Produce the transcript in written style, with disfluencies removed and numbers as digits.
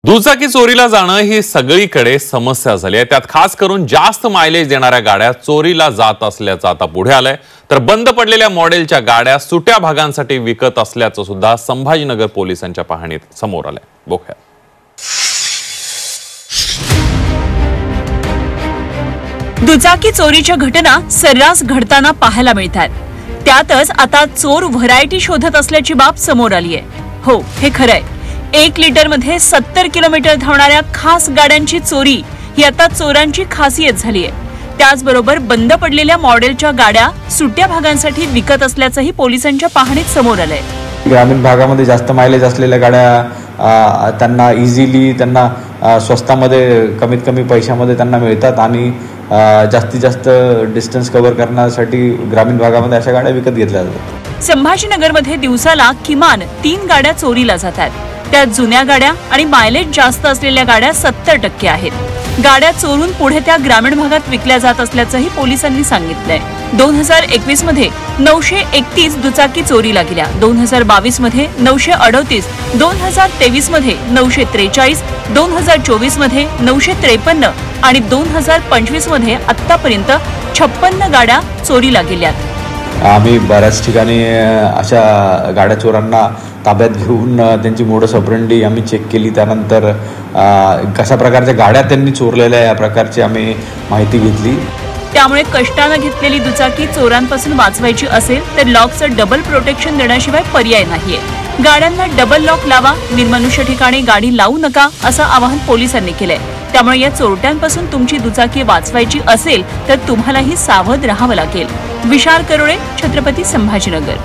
दुचाकी चोरीला जाणं ही सगळीकडे समस्या झाली आहे। त्यात खास करून जास्त मायलेज देणाऱ्या गाड्या चोरीला जात असल्याचं आता पुढे आलंय। तर बंद पडलेल्या मॉडेलच्या गाड्या सुट्या भागांसाठी विकत असल्याचं सुद्धा संभाजीनगर पोलिसांच्या पाहणीत समोर आलंय। बघूया। दुचाकी चोरीच्या घटना सर्रास घडताना पाहायला मिळतात। त्यातच आता चोर व्हरायटी शोधत असल्याची बाब समोर आली आहे। हो, हे खरंय। 1 लिटर मध्ये 70 किलोमीटर धावणाऱ्या खास गाड्यांची चोरी ही आता चोरांची खासियत झाली आहे। त्याचबरोबर बंद पडलेल्या मॉडेलच्या गाड्या सुट्या भागांसाठी विकत असल्याचंही पोलिसांच्या पाहणीत समोर आलंय। ग्रामीण भागामध्ये जास्त मायलेज असलेल्या गाड्या त्यांना इझिली स्वस्तामध्ये कमीत कमी पैशामध्ये त्यांना मिळतात आणि जास्तीत जास्त डिस्टन्स कव्हर करण्यासाठी ग्रामीण भागामध्ये अशा गाड्या विकत घेतल्या जातात। संभाजीनगरमध्ये दिवसाला किमान 3 गाड्या चोरीला जातात। त्यात जुन्या गाड्या आणि मायलेज जास्त असलेल्या गाड्या 70% आहेत। गाड्या चोरून पुढे त्या ग्रामीण भागात विकल्या जात असल्याचंही पोलिसांनी सांगितलंय। 2021 मध्ये 931 दुचाकी चोरीला गेल्या, 2022 मध्ये 938, 2023 मध्ये 943, 2024 मध्ये 953 आणि 2025 मध्ये आतापर्यंत 56 गाड्या चोरीला गेल्यात। आम्ही बऱ्याच ठिकाणी अशा गाड्या चोरांना ताब्यात घेऊन त्यांची मोडस ऑपरेंडी आम्ही चेक केली। त्यानंतर कशा प्रकारच्या गाड्या त्यांनी चोरलेल्या या प्रकारची आम्ही माहिती घेतली। त्यामुळे कष्टाने घेतलेली दुचाकी चोरांपासून वाचवायची असेल तर लॉकचं डबल प्रोटेक्शन देण्याशिवाय पर्याय नाहीये। गाड्यांना डबल लॉक लावा, निर्मनुष्य ठिकाणी गाडी लावू नका असं आवाहन पोलिसांनी केलंय। त्यामुळे या चोरट्यांपासून तुमची दुचाकी वाचवायची असेल तर तुम्हालाही सावध राहावं लागेल। विशाल करोळे, छत्रपती संभाजीनगर।